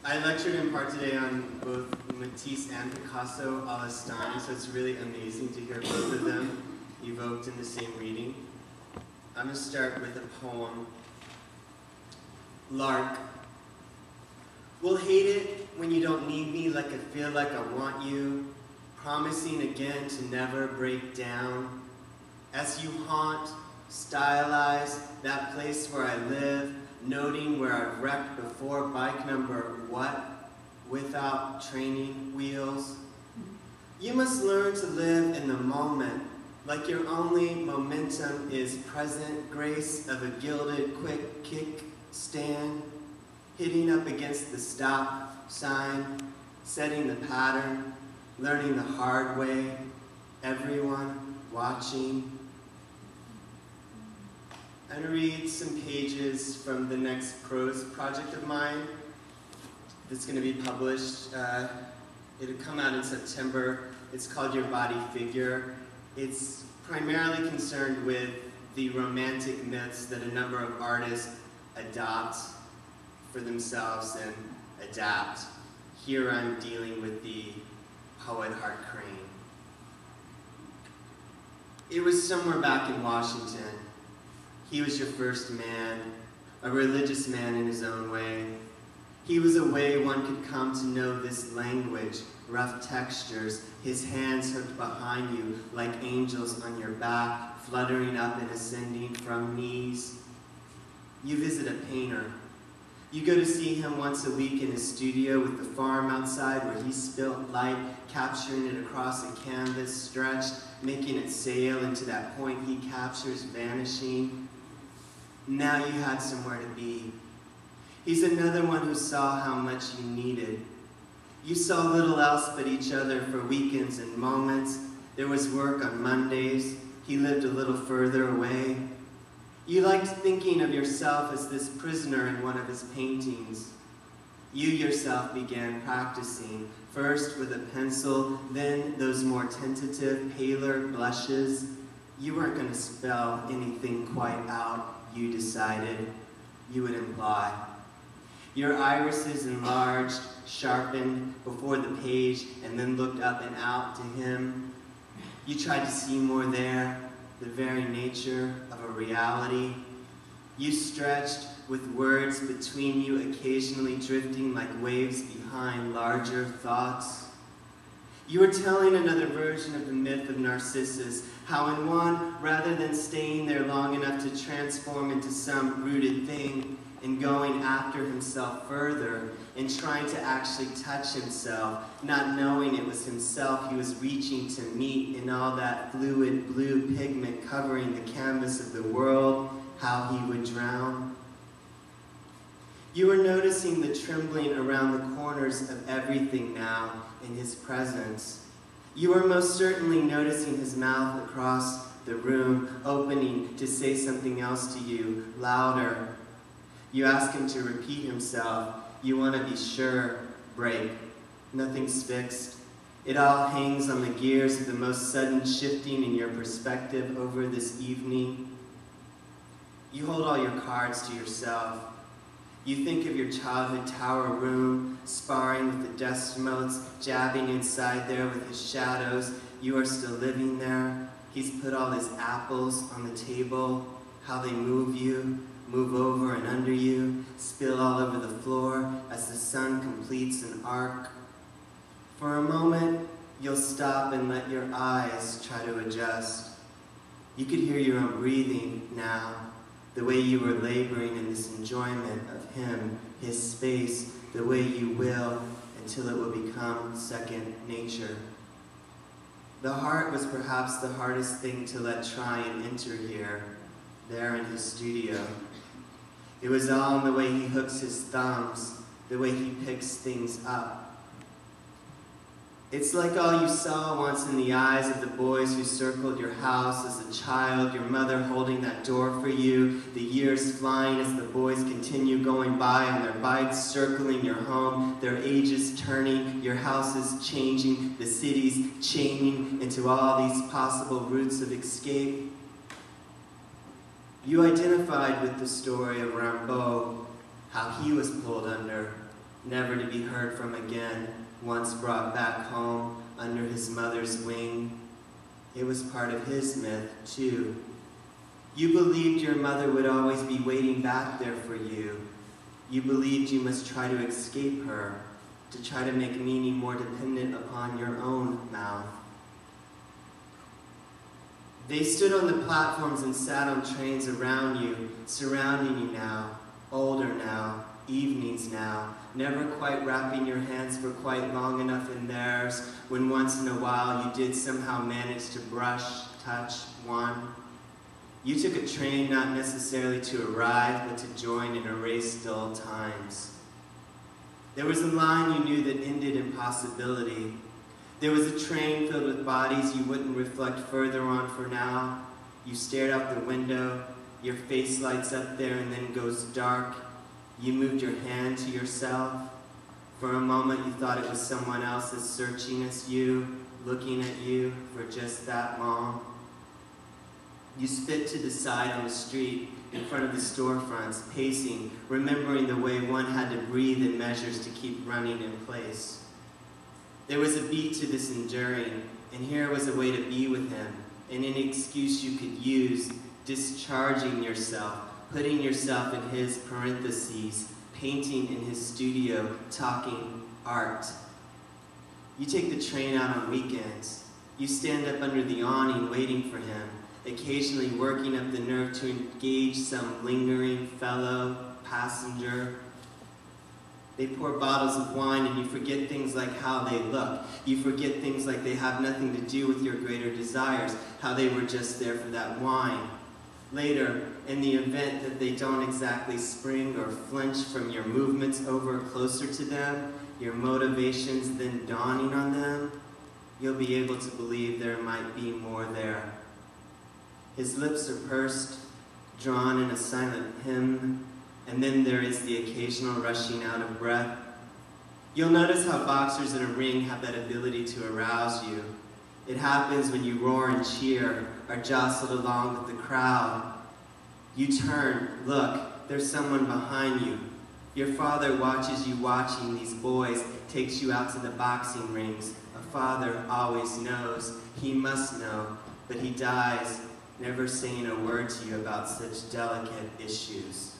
I lectured in part today on both Matisse and Picasso al Astani, so it's really amazing to hear both of them evoked in the same reading. I'm going to start with a poem. Lark. We'll hate it when you don't need me like I feel like I want you, promising again to never break down. As you haunt, stylize that place where I live, noting where I've wrecked before, bike number what? Without training wheels. You must learn to live in the moment, like your only momentum is present grace of a gilded quick kick stand, hitting up against the stop sign, setting the pattern, learning the hard way, everyone watching. I'm going to read some pages from the next prose project of mine that's going to be published. It'll come out in September. It's called Your Body Figure. It's primarily concerned with the romantic myths that a number of artists adopt for themselves and adapt. Here I'm dealing with the poet Hart Crane. It was somewhere back in Washington. He was your first man, a religious man in his own way. He was a way one could come to know this language, rough textures, his hands hooked behind you like angels on your back, fluttering up and ascending from knees. You visit a painter. You go to see him once a week in his studio with the farm outside where he spilt light, capturing it across a canvas, stretched, making it sail into that point he captures, vanishing. Now you had somewhere to be. He's another one who saw how much you needed. You saw little else but each other for weekends and moments. There was work on Mondays. He lived a little further away. You liked thinking of yourself as this prisoner in one of his paintings. You yourself began practicing, first with a pencil, then those more tentative, paler blushes. You weren't going to spell anything quite out, you decided. You would imply. Your irises enlarged, sharpened before the page, and then looked up and out to him. You tried to see more there, the very nature of a reality. You stretched with words between you, occasionally drifting like waves behind larger thoughts. You were telling another version of the myth of Narcissus, how in one, rather than staying there long enough to transform into some rooted thing, and going after himself further, and trying to actually touch himself, not knowing it was himself he was reaching to meet in all that fluid blue pigment covering the canvas of the world, how he would drown. You were noticing the trembling around the corners of everything now in his presence. You were most certainly noticing his mouth across the room, opening to say something else to you, louder. You ask him to repeat himself. You want to be sure. Break. Nothing's fixed. It all hangs on the gears of the most sudden shifting in your perspective over this evening. You hold all your cards to yourself. You think of your childhood tower room, sparring with the dust motes, jabbing inside there with his shadows. You are still living there. He's put all his apples on the table, how they move you, move over and under you, spill all over the floor as the sun completes an arc. For a moment, you'll stop and let your eyes try to adjust. You could hear your own breathing now, the way you were laboring in this enjoyment of him, his space, the way you will until it will become second nature. The heart was perhaps the hardest thing to let try and enter here, there in his studio. It was all in the way he hooks his thumbs, the way he picks things up. It's like all you saw once in the eyes of the boys who circled your house as a child, your mother holding that door for you, the years flying as the boys continue going by on their bikes, circling your home, their ages turning, your houses changing, the cities chaining into all these possible routes of escape. You identified with the story of Rimbaud, how he was pulled under, never to be heard from again, once brought back home under his mother's wing. It was part of his myth, too. You believed your mother would always be waiting back there for you. You believed you must try to escape her, to try to make meaning more dependent upon your own mouth. They stood on the platforms and sat on trains around you, surrounding you now, older now, evenings now, never quite wrapping your hands for quite long enough in theirs, when once in a while you did somehow manage to brush, touch one. You took a train not necessarily to arrive, but to join and erase dull times. There was a line you knew that ended in possibility. There was a train filled with bodies you wouldn't reflect further on for now. You stared out the window, your face lights up there and then goes dark. You moved your hand to yourself. For a moment you thought it was someone else as searching as you, looking at you for just that long. You spit to the side on the street in front of the storefronts, pacing, remembering the way one had to breathe in measures to keep running in place. There was a beat to this enduring, and here was a way to be with him, and an excuse you could use, discharging yourself, putting yourself in his parentheses, painting in his studio, talking art. You take the train out on weekends. You stand up under the awning waiting for him, occasionally working up the nerve to engage some lingering fellow passenger. They pour bottles of wine and you forget things like how they look. You forget things like they have nothing to do with your greater desires, how they were just there for that wine. Later, in the event that they don't exactly spring or flinch from your movements over closer to them, your motivations then dawning on them, you'll be able to believe there might be more there. His lips are pursed, drawn in a silent hymn, and then there is the occasional rushing out of breath. You'll notice how boxers in a ring have that ability to arouse you. It happens when you roar and cheer, are jostled along with the crowd. You turn, look, there's someone behind you. Your father watches you watching these boys, takes you out to the boxing rings. A father always knows, he must know, but he dies, never saying a word to you about such delicate issues.